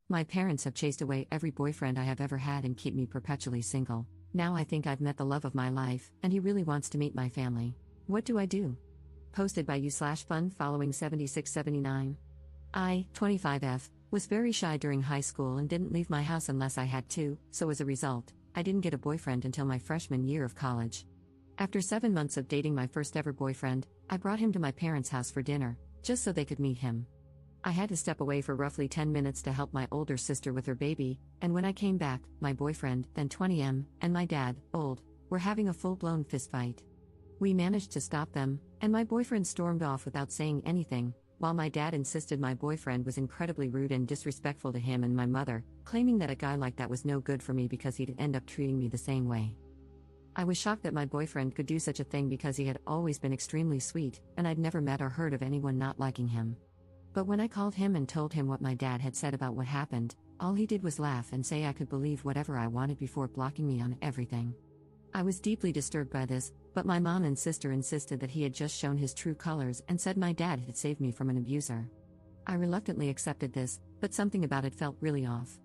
My parents have chased away every boyfriend I have ever had and keep me perpetually single. Now I think I've met the love of my life, and he really wants to meet my family. What do I do? Posted by you/fun following 7679. I, 25F, was very shy during high school and didn't leave my house unless I had to, so as a result, I didn't get a boyfriend until my freshman year of college. After 7 months of dating my first ever boyfriend, I brought him to my parents' house for dinner, just so they could meet him. I had to step away for roughly 10 minutes to help my older sister with her baby, and when I came back, my boyfriend, then 20M, and my dad, old, were having a full-blown fistfight. We managed to stop them, and my boyfriend stormed off without saying anything, while my dad insisted my boyfriend was incredibly rude and disrespectful to him and my mother, claiming that a guy like that was no good for me because he'd end up treating me the same way. I was shocked that my boyfriend could do such a thing because he had always been extremely sweet, and I'd never met or heard of anyone not liking him. But when I called him and told him what my dad had said about what happened, all he did was laugh and say I could believe whatever I wanted before blocking me on everything. I was deeply disturbed by this, but my mom and sister insisted that he had just shown his true colors and said my dad had saved me from an abuser. I reluctantly accepted this, but something about it felt really off.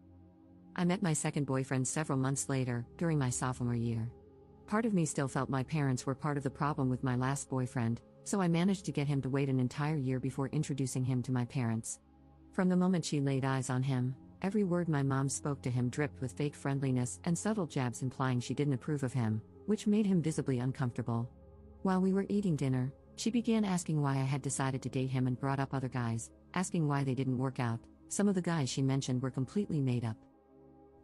I met my second boyfriend several months later, during my sophomore year. Part of me still felt my parents were part of the problem with my last boyfriend, so I managed to get him to wait an entire year before introducing him to my parents. From the moment she laid eyes on him, every word my mom spoke to him dripped with fake friendliness and subtle jabs implying she didn't approve of him, which made him visibly uncomfortable. While we were eating dinner, she began asking why I had decided to date him and brought up other guys, asking why they didn't work out. Some of the guys she mentioned were completely made up.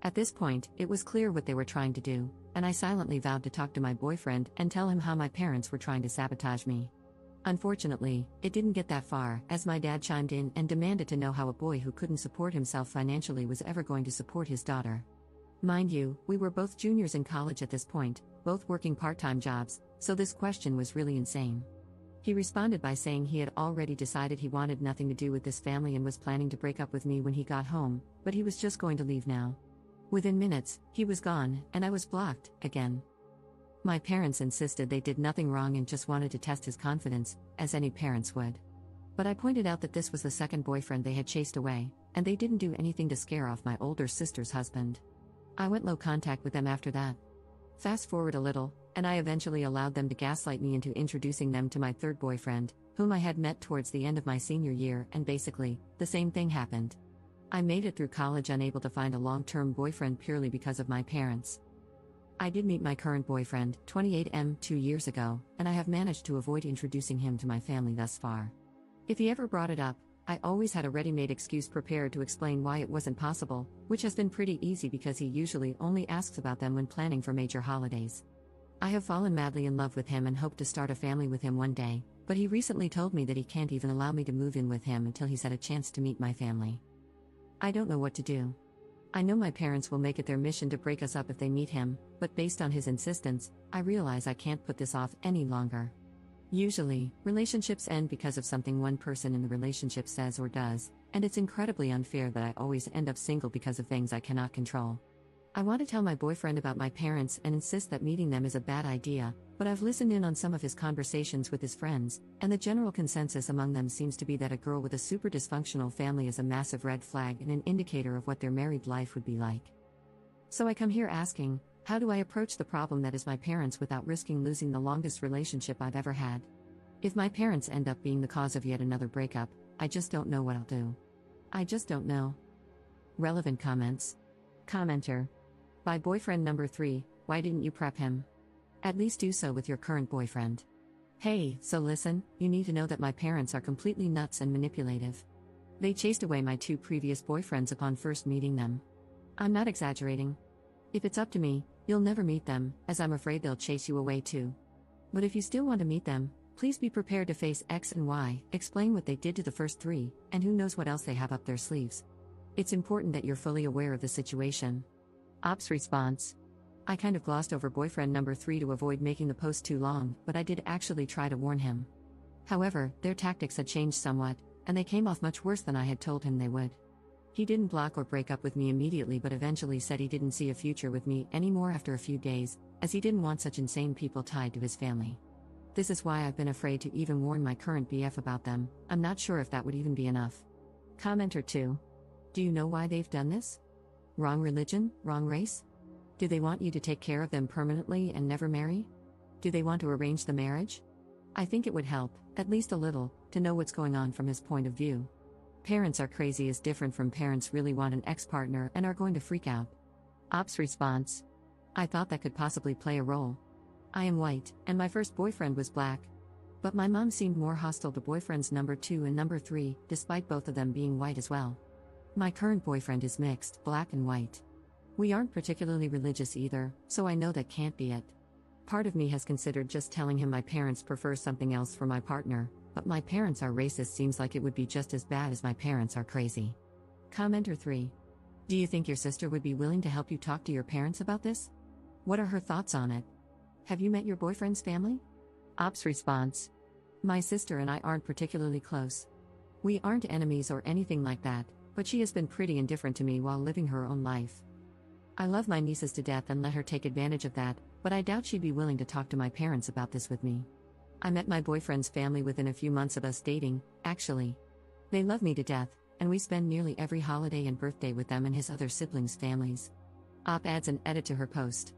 At this point, it was clear what they were trying to do, and I silently vowed to talk to my boyfriend and tell him how my parents were trying to sabotage me. Unfortunately, it didn't get that far, as my dad chimed in and demanded to know how a boy who couldn't support himself financially was ever going to support his daughter. Mind you, we were both juniors in college at this point, both working part-time jobs, so this question was really insane. He responded by saying he had already decided he wanted nothing to do with this family and was planning to break up with me when he got home, but he was just going to leave now. Within minutes, he was gone, and I was blocked, again. My parents insisted they did nothing wrong and just wanted to test his confidence, as any parents would. But I pointed out that this was the second boyfriend they had chased away, and they didn't do anything to scare off my older sister's husband. I went low contact with them after that. Fast forward a little, and I eventually allowed them to gaslight me into introducing them to my third boyfriend, whom I had met towards the end of my senior year, and basically, the same thing happened. I made it through college unable to find a long-term boyfriend purely because of my parents. I did meet my current boyfriend, 28M, 2 years ago, and I have managed to avoid introducing him to my family thus far. If he ever brought it up, I always had a ready-made excuse prepared to explain why it wasn't possible, which has been pretty easy because he usually only asks about them when planning for major holidays. I have fallen madly in love with him and hope to start a family with him one day, but he recently told me that he can't even allow me to move in with him until he's had a chance to meet my family. I don't know what to do. I know my parents will make it their mission to break us up if they meet him, but based on his insistence, I realize I can't put this off any longer. Usually, relationships end because of something one person in the relationship says or does, and it's incredibly unfair that I always end up single because of things I cannot control. I want to tell my boyfriend about my parents and insist that meeting them is a bad idea, but I've listened in on some of his conversations with his friends, and the general consensus among them seems to be that a girl with a super dysfunctional family is a massive red flag and an indicator of what their married life would be like. So I come here asking, how do I approach the problem that is my parents without risking losing the longest relationship I've ever had? If my parents end up being the cause of yet another breakup, I just don't know what I'll do. I just don't know. Relevant comments. Commenter. By boyfriend number 3, why didn't you prep him? At least do so with your current boyfriend. Hey, so listen, you need to know that my parents are completely nuts and manipulative. They chased away my 2 previous boyfriends upon first meeting them. I'm not exaggerating. If it's up to me, you'll never meet them, as I'm afraid they'll chase you away too. But if you still want to meet them, please be prepared to face X and Y, explain what they did to the first 3, and who knows what else they have up their sleeves. It's important that you're fully aware of the situation. Ops response. I kind of glossed over boyfriend number 3 to avoid making the post too long, but I did actually try to warn him. However, their tactics had changed somewhat, and they came off much worse than I had told him they would. He didn't block or break up with me immediately but eventually said he didn't see a future with me anymore after a few days, as he didn't want such insane people tied to his family. This is why I've been afraid to even warn my current BF about them. I'm not sure if that would even be enough. Commenter 2. Do you know why they've done this? Wrong religion, wrong race? Do they want you to take care of them permanently and never marry? Do they want to arrange the marriage? I think it would help, at least a little, to know what's going on from his point of view. Parents are crazy is different from parents really want an ex-partner and are going to freak out. Op's response. I thought that could possibly play a role. I am white, and my first boyfriend was black. But my mom seemed more hostile to boyfriends number 2 and number 3, despite both of them being white as well. My current boyfriend is mixed, black and white. We aren't particularly religious either, so I know that can't be it. Part of me has considered just telling him my parents prefer something else for my partner, but my parents are racist seems like it would be just as bad as my parents are crazy. Commenter 3. Do you think your sister would be willing to help you talk to your parents about this? What are her thoughts on it? Have you met your boyfriend's family? Op's response. My sister and I aren't particularly close. We aren't enemies or anything like that, but she has been pretty indifferent to me while living her own life. I love my nieces to death and let her take advantage of that, but I doubt she'd be willing to talk to my parents about this with me. I met my boyfriend's family within a few months of us dating, actually. They love me to death, and we spend nearly every holiday and birthday with them and his other siblings' families. Op adds an edit to her post.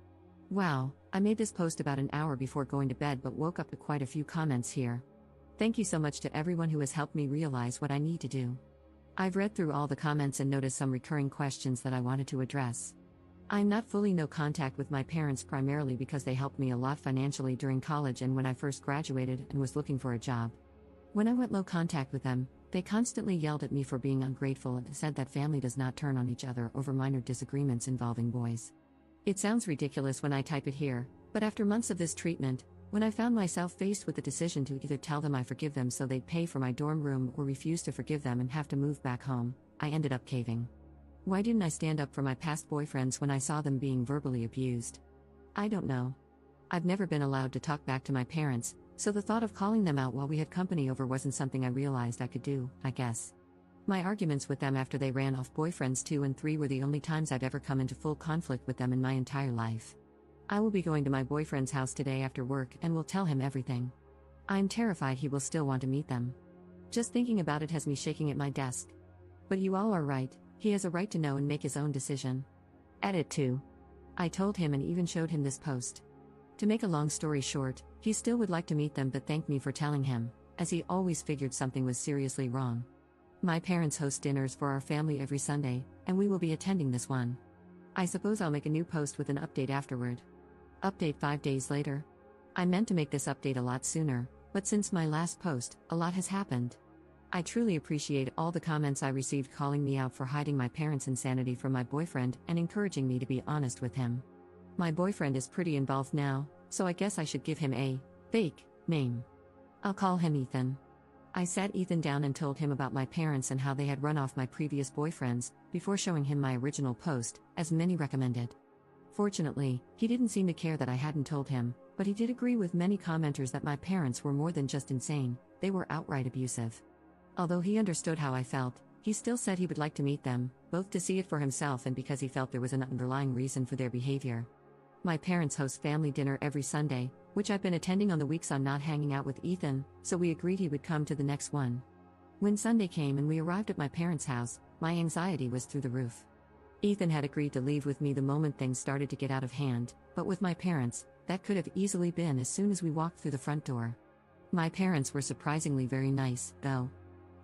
Wow, I made this post about an hour before going to bed but woke up to quite a few comments here. Thank you so much to everyone who has helped me realize what I need to do. I've read through all the comments and noticed some recurring questions that I wanted to address. I'm not fully no contact with my parents primarily because they helped me a lot financially during college and when I first graduated and was looking for a job. When I went low contact with them, they constantly yelled at me for being ungrateful and said that family does not turn on each other over minor disagreements involving boys. It sounds ridiculous when I type it here, but after months of this treatment, when I found myself faced with the decision to either tell them I forgive them so they'd pay for my dorm room or refuse to forgive them and have to move back home, I ended up caving. Why didn't I stand up for my past boyfriends when I saw them being verbally abused? I don't know. I've never been allowed to talk back to my parents, so the thought of calling them out while we had company over wasn't something I realized I could do, I guess. My arguments with them after they ran off boyfriends 2 and 3 were the only times I've ever come into full conflict with them in my entire life. I will be going to my boyfriend's house today after work and will tell him everything. I'm terrified he will still want to meet them. Just thinking about it has me shaking at my desk. But you all are right. He has a right to know and make his own decision. Edit 2. I told him and even showed him this post. To make a long story short, he still would like to meet them but thanked me for telling him, as he always figured something was seriously wrong. My parents host dinners for our family every Sunday, and we will be attending this one. I suppose I'll make a new post with an update afterward. Update 5 days later. I meant to make this update a lot sooner, but since my last post, a lot has happened. I truly appreciate all the comments I received calling me out for hiding my parents' insanity from my boyfriend and encouraging me to be honest with him. My boyfriend is pretty involved now, so I guess I should give him a fake name. I'll call him Ethan. I sat Ethan down and told him about my parents and how they had run off my previous boyfriends, before showing him my original post, as many recommended. Fortunately, he didn't seem to care that I hadn't told him, but he did agree with many commenters that my parents were more than just insane, they were outright abusive. Although he understood how I felt, he still said he would like to meet them, both to see it for himself and because he felt there was an underlying reason for their behavior. My parents host family dinner every Sunday, which I've been attending on the weeks I'm not hanging out with Ethan, so we agreed he would come to the next one. When Sunday came and we arrived at my parents' house, my anxiety was through the roof. Ethan had agreed to leave with me the moment things started to get out of hand, but with my parents, that could have easily been as soon as we walked through the front door. My parents were surprisingly very nice, though.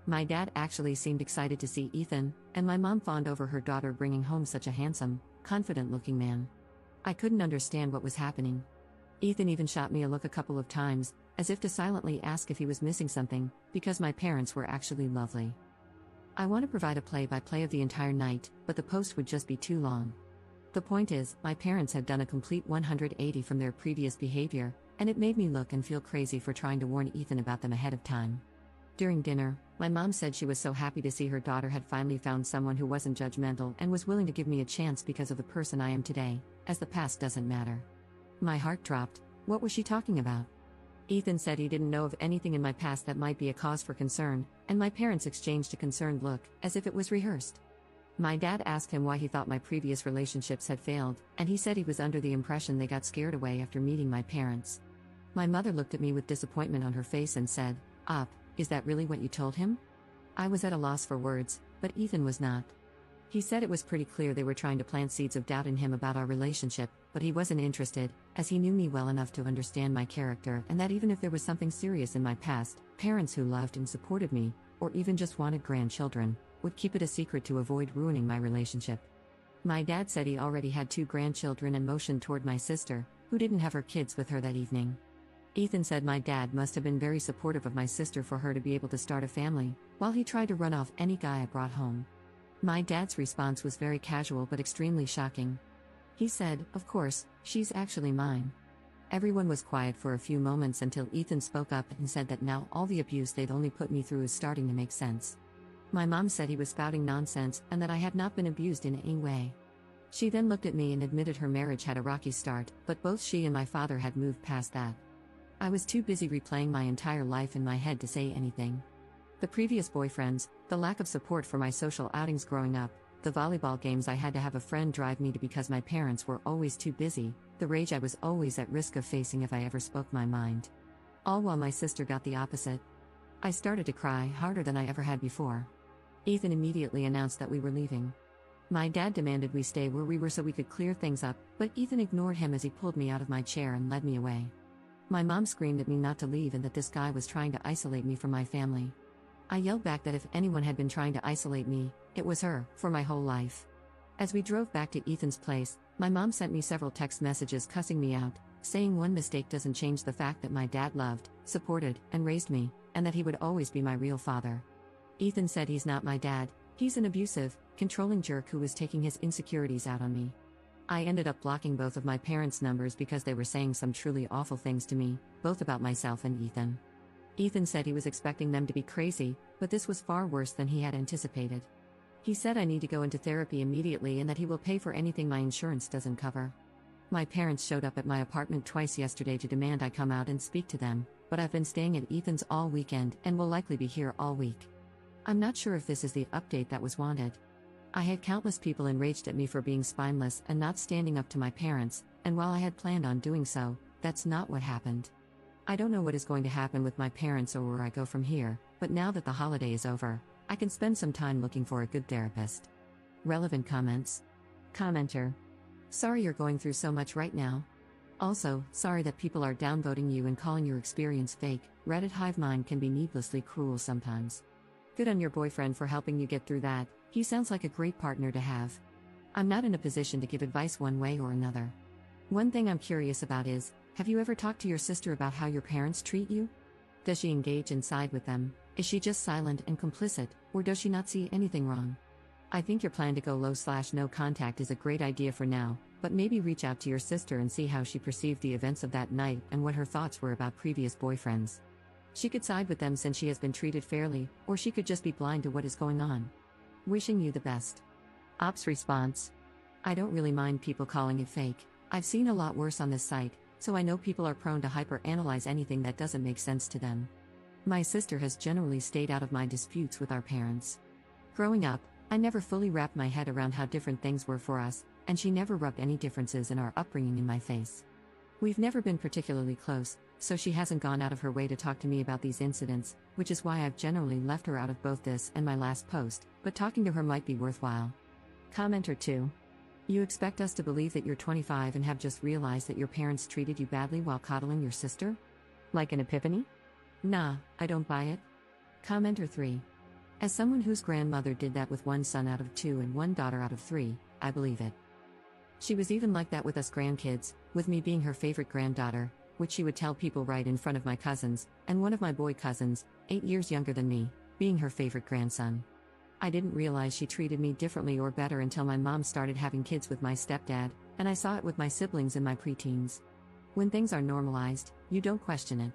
My dad actually seemed excited to see Ethan, and my mom fawned over her daughter bringing home such a handsome, confident-looking man. I couldn't understand what was happening. Ethan even shot me a look a couple of times, as if to silently ask if he was missing something, because my parents were actually lovely. I want to provide a play-by-play of the entire night, but the post would just be too long. The point is, my parents had done a complete 180 from their previous behavior, and it made me look and feel crazy for trying to warn Ethan about them ahead of time. During dinner, my mom said she was so happy to see her daughter had finally found someone who wasn't judgmental and was willing to give me a chance because of the person I am today, as the past doesn't matter. My heart dropped. What was she talking about? Ethan said he didn't know of anything in my past that might be a cause for concern, and my parents exchanged a concerned look, as if it was rehearsed. My dad asked him why he thought my previous relationships had failed, and he said he was under the impression they got scared away after meeting my parents. My mother looked at me with disappointment on her face and said, "Op, is that really what you told him?" I was at a loss for words, but Ethan was not. He said it was pretty clear they were trying to plant seeds of doubt in him about our relationship, but he wasn't interested, as he knew me well enough to understand my character and that even if there was something serious in my past, parents who loved and supported me, or even just wanted grandchildren, would keep it a secret to avoid ruining my relationship. My dad said he already had 2 grandchildren and motioned toward my sister, who didn't have her kids with her that evening. Ethan said my dad must have been very supportive of my sister for her to be able to start a family, while he tried to run off any guy I brought home. My dad's response was very casual but extremely shocking. He said, "Of course, she's actually mine." Everyone was quiet for a few moments until Ethan spoke up and said that now all the abuse they'd only put me through is starting to make sense. My mom said he was spouting nonsense and that I had not been abused in any way. She then looked at me and admitted her marriage had a rocky start, but both she and my father had moved past that. I was too busy replaying my entire life in my head to say anything. The previous boyfriends, the lack of support for my social outings growing up, the volleyball games I had to have a friend drive me to because my parents were always too busy, the rage I was always at risk of facing if I ever spoke my mind. All while my sister got the opposite. I started to cry harder than I ever had before. Ethan immediately announced that we were leaving. My dad demanded we stay where we were so we could clear things up, but Ethan ignored him as he pulled me out of my chair and led me away. My mom screamed at me not to leave and that this guy was trying to isolate me from my family. I yelled back that if anyone had been trying to isolate me, it was her, for my whole life. As we drove back to Ethan's place, my mom sent me several text messages cussing me out, saying one mistake doesn't change the fact that my dad loved, supported, and raised me, and that he would always be my real father. Ethan said he's not my dad, he's an abusive, controlling jerk who was taking his insecurities out on me. I ended up blocking both of my parents' numbers because they were saying some truly awful things to me, both about myself and Ethan. Ethan said he was expecting them to be crazy, but this was far worse than he had anticipated. He said I need to go into therapy immediately and that he will pay for anything my insurance doesn't cover. My parents showed up at my apartment twice yesterday to demand I come out and speak to them, but I've been staying at Ethan's all weekend and will likely be here all week. I'm not sure if this is the update that was wanted. I had countless people enraged at me for being spineless and not standing up to my parents, and while I had planned on doing so, that's not what happened. I don't know what is going to happen with my parents or where I go from here, but now that the holiday is over, I can spend some time looking for a good therapist. Relevant comments. Commenter. Sorry you're going through so much right now. Also, sorry that people are downvoting you and calling your experience fake. Reddit hive mind can be needlessly cruel sometimes. Good on your boyfriend for helping you get through that, he sounds like a great partner to have. I'm not in a position to give advice one way or another. One thing I'm curious about is, have you ever talked to your sister about how your parents treat you? Does she engage and side with them? Is she just silent and complicit, or does she not see anything wrong? I think your plan to go low/no contact is a great idea for now, but maybe reach out to your sister and see how she perceived the events of that night and what her thoughts were about previous boyfriends. She could side with them since she has been treated fairly, or she could just be blind to what is going on. Wishing you the best. Ops response. I don't really mind people calling it fake. I've seen a lot worse on this site, so I know people are prone to hyper-analyze anything that doesn't make sense to them. My sister has generally stayed out of my disputes with our parents. Growing up, I never fully wrapped my head around how different things were for us, and she never rubbed any differences in our upbringing in my face. We've never been particularly close, so she hasn't gone out of her way to talk to me about these incidents, which is why I've generally left her out of both this and my last post, but talking to her might be worthwhile. Commenter 2. You expect us to believe that you're 25 and have just realized that your parents treated you badly while coddling your sister? Like an epiphany? Nah, I don't buy it. Commenter 3. As someone whose grandmother did that with one son out of 2 and one daughter out of 3, I believe it. She was even like that with us grandkids, with me being her favorite granddaughter, which she would tell people right in front of my cousins, and one of my boy cousins, 8 years younger than me, being her favorite grandson. I didn't realize she treated me differently or better until my mom started having kids with my stepdad, and I saw it with my siblings in my preteens. When things are normalized, you don't question it.